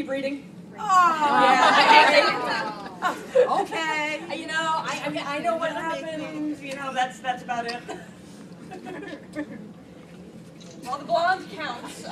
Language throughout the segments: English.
keep reading. Oh, Yeah. okay. You know, I mean, I know what happens. You know, that's about it. Well, the blonde counts.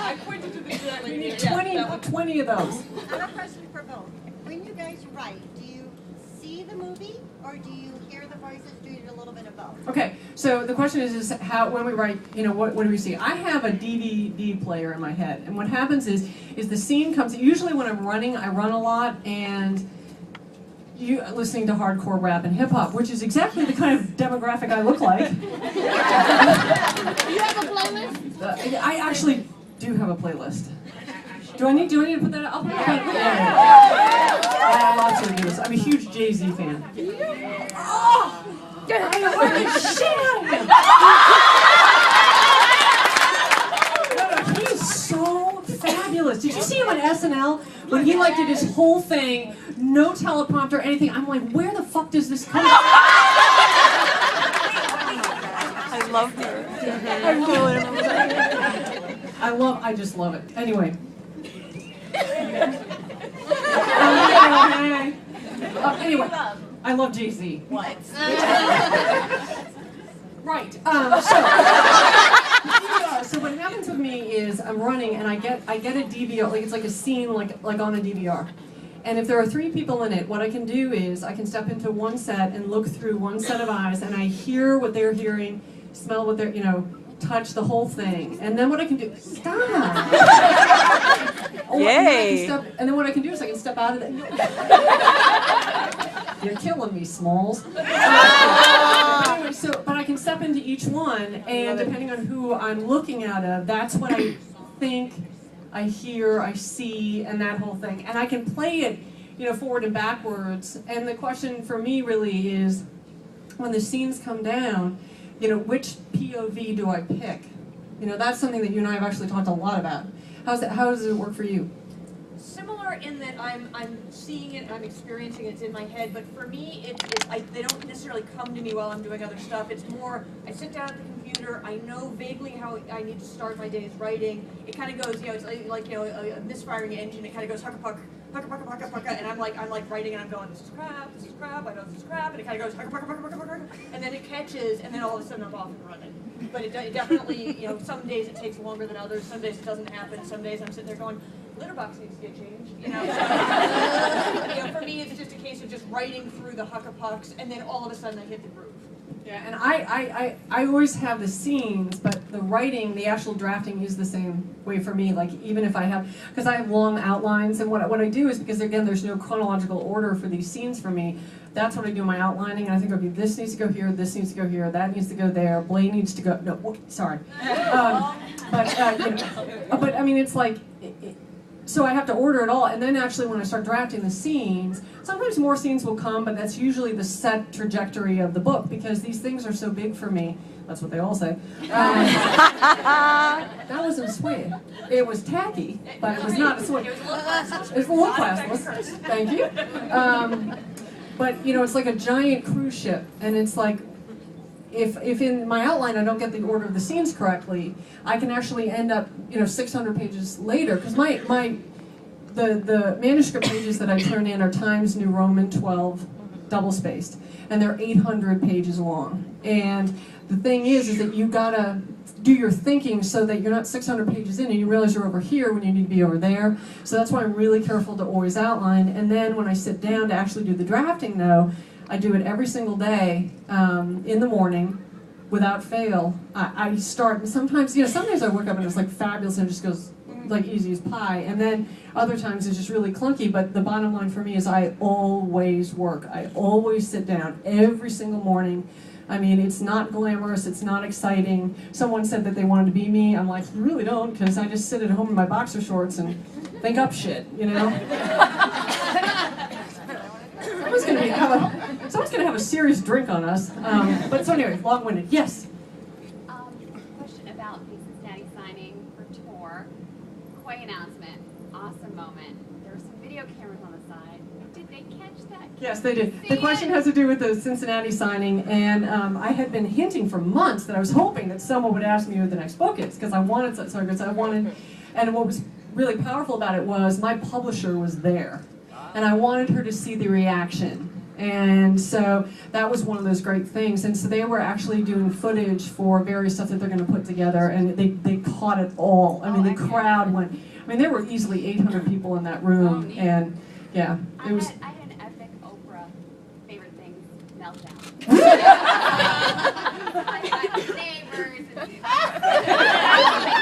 I pointed to the exactly. We need Yeah, 20 of those. I have a question for both. When you guys write, do you see the movie or do you hear the voices? Do you do a little bit of both? Okay, so the question is how when we write, you know, what do we see? I have a DVD player in my head, and what happens is the scene comes. Usually when I'm running, I run a lot, and you listening to hardcore rap and hip hop, which is exactly the kind of demographic I look like. Do you have a playlist? I actually do have a playlist. Do I need to put that up? I love to do this. I'm a huge Jay-Z fan. Oh! I love the shit out of him. No, he's so fabulous. Did you see him on SNL when he like did his whole thing, no teleprompter, anything? I'm like, where the fuck does this come from? I love her. I just love it. Anyway. Anyway, I love Jay-Z. What? Right. So what happens with me is I'm running and I get a DVR, like it's like a scene like on a DVR. And if there are 3 people in it, what I can do is I can step into one set and look through one set of eyes, and I hear what they're hearing, smell what they're, you know, touch the whole thing. And then what I can do, stop. Yay. And then what I can do is I can step out of it. You're killing me, Smalls. Anyway, but I can step into each one, and depending on who I'm looking out of, that's what I think, I hear, I see, and that whole thing. And I can play it, you know, forward and backwards. And the question for me really is, when the scenes come down, you know, which POV do I pick? You know, that's something that you and I have actually talked a lot about. How does it work for you? Similar in that I'm seeing it, I'm experiencing it, it's in my head, but for me, they don't necessarily come to me while I'm doing other stuff. It's more, I sit down at the computer, I know vaguely how I need to start my day's writing. It kind of goes, you know, it's like you know, a misfiring engine, it kind of goes hucka-puck, hucka-pucka, hucka-pucka, and I'm like writing and I'm going, this is crap, I know this is crap, and it kind of goes hucka-pucka, hucka-pucka, hucka-pucka, and then it catches, and then all of a sudden I'm off and running. But it definitely, you know, some days it takes longer than others, some days it doesn't happen, some days I'm sitting there going, litter box needs to get changed, you know. So, you know, for me, it's just a case of just writing through the hucka-pucks, and then all of a sudden I hit the groove. Yeah, and I always have the scenes, but the writing, the actual drafting is the same way for me. Like even if I have, because I have long outlines, and what I do is, because again, there's no chronological order for these scenes for me, that's what I do in my outlining, and I think, okay, this needs to go here, this needs to go here, that needs to go there, Blaine needs to go, no, sorry. But I mean, it's like, so I have to order it all, and then actually when I start drafting the scenes, sometimes more scenes will come, but that's usually the set trajectory of the book, because these things are so big for me. That's what they all say. That wasn't sweet. It was tacky, but it was not a sweet. It was a little classless. Thank you. But you know, it's like a giant cruise ship, and it's like, if in my outline I don't get the order of the scenes correctly, I can actually end up, you know, 600 pages later, because the manuscript pages that I turn in are Times New Roman 12 double spaced, and they're 800 pages long. And the thing is that you gotta do your thinking so that you're not 600 pages in and you realize you're over here when you need to be over there. So that's why I'm really careful to always outline. And then when I sit down to actually do the drafting, though, I do it every single day in the morning without fail. I start, and sometimes, you know, some days I wake up and it's like fabulous and it just goes like easy as pie. And then other times it's just really clunky, but the bottom line for me is I always work. I always sit down every single morning. I mean, it's not glamorous, it's not exciting. Someone said that they wanted to be me. I'm like, you really don't, because I just sit at home in my boxer shorts and think up shit, you know? Someone's gonna have a serious drink on us. But so anyway, long-winded. Yes? Question about the Cincinnati signing for tour. Quay announced moment. There were some video cameras on the side. Did they catch that? Yes, they did. The question has to do with the Cincinnati signing, and I had been hinting for months that I was hoping that someone would ask me who the next book is, because I wanted, and what was really powerful about it was my publisher was there, and I wanted her to see the reaction. And so that was one of those great things. And so they were actually doing footage for various stuff that they're going to put together, and they caught it all. I mean, the crowd went, I mean, there were easily 800 people in that room, and yeah, it was. I had an epic Oprah favorite things meltdown. Neighbors and they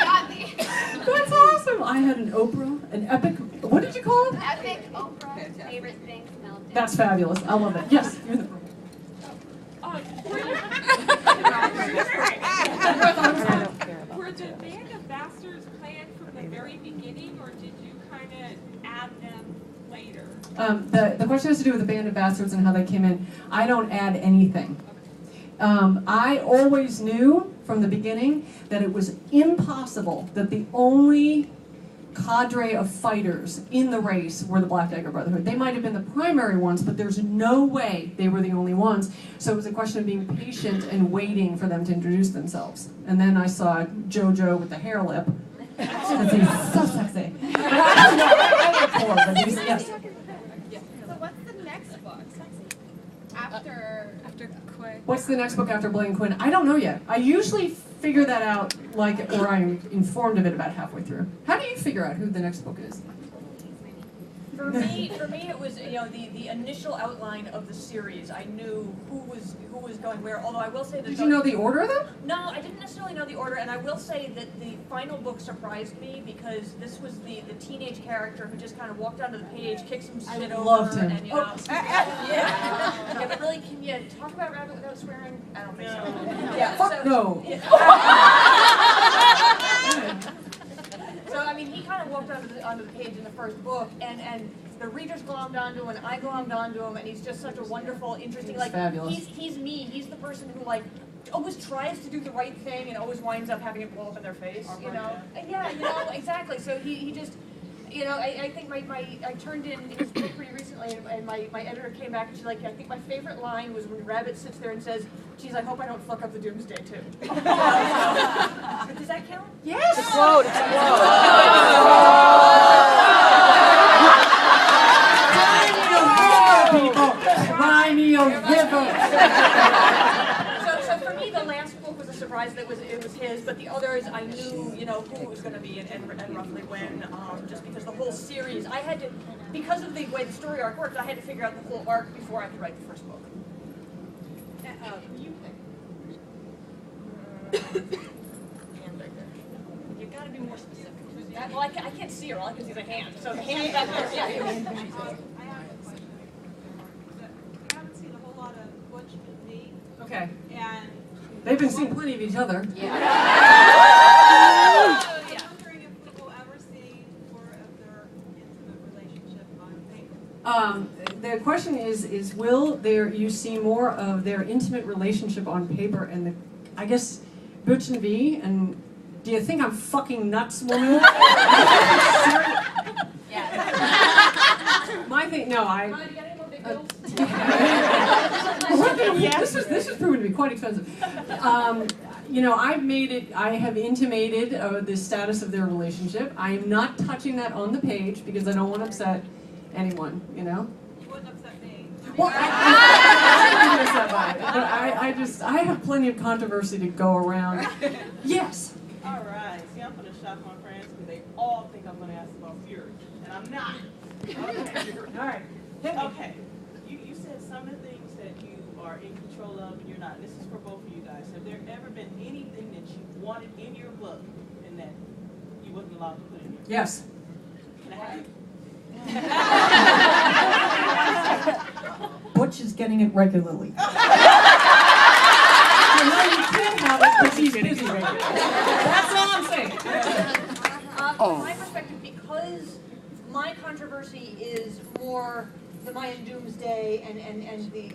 got me. That's awesome. I had an Oprah, an epic, what did you call it? Epic Oprah favorite things meltdown. That's fabulous. I love it. Yes, you're the. Were the Band of Bastards planned from the very beginning, or did you kind of add them later? The question has to do with the Band of Bastards and how they came in. I don't add anything. I always knew from the beginning that it was impossible that the only cadre of fighters in the race were the Black Dagger Brotherhood. They might have been the primary ones, but there's no way they were the only ones. So it was a question of being patient and waiting for them to introduce themselves. And then I saw JoJo with the hair lip. Because he's so sexy. Yes. So what's the next book? After Quinn? What's the next book after Blade and Quinn? I don't know yet. I usually figure that out, or I'm informed of it about halfway through. How do you figure out who the next book is? For me, it was the initial outline of the series. I knew who was going where. Although I will say that Did you know the order of them? No, I didn't necessarily know the order, and I will say that the final book surprised me because this was the teenage character who just kind of walked onto the page, kicked some shit over, loved him. and yeah, but really, can you talk about Rabbit without swearing? I don't think so. Yeah, Fuck no. So I mean, he kind of walked onto the page in the first book, and the readers glommed onto him, and I glommed onto him, and he's just such a wonderful, interesting, like fabulous. He's me. He's the person who like always tries to do the right thing and always winds up having it blow up in their face. You know? And yeah, exactly. So he just. I think I turned in his book pretty recently, and my editor came back and she's like, I think my favorite line was when Rabbit sits there and says, geez, I hope I don't fuck up the Doomsday too. Does that count? Yes! It's a quote. It's a quote. Crimea River! So for me, the last book was a surprise that it was his, but the others I knew, who it was going to be and roughly when, just because the whole series, I had to, because of the way the story arc worked, I had to figure out the whole arc before I could write the first book. You gotta be more specific. Well, I can't see her, all I can see is a hand, so the hand back there, yeah. I have a question. We haven't seen a whole lot of Butch and me, Okay. and They've been seeing plenty of each other. I'm wondering if we will ever see more of their intimate relationship on paper. The question is will you see more of their intimate relationship on paper? And I guess Butch and V, and do you think I'm fucking nuts, woman? My thing, no, This is proven to be quite expensive. I have intimated the status of their relationship. I am not touching that on the page because I don't want to upset anyone, You wouldn't upset me. Well, I have plenty of controversy to go around. Yes. All right. See, I'm going to shock my friends because they all think I'm going to ask about Fury, and I'm not. Okay. All right. Okay. You said some of the things that you are in control of and you're not. This is for both of you guys. Have there ever been anything that you wanted in your book and that you wasn't allowed to put in your book? Yes. Can I have it? Butch is getting it regularly. I know you can't have it because he's busy right now. That's all I'm saying. From my perspective, because my controversy is more the Mayan Doomsday and the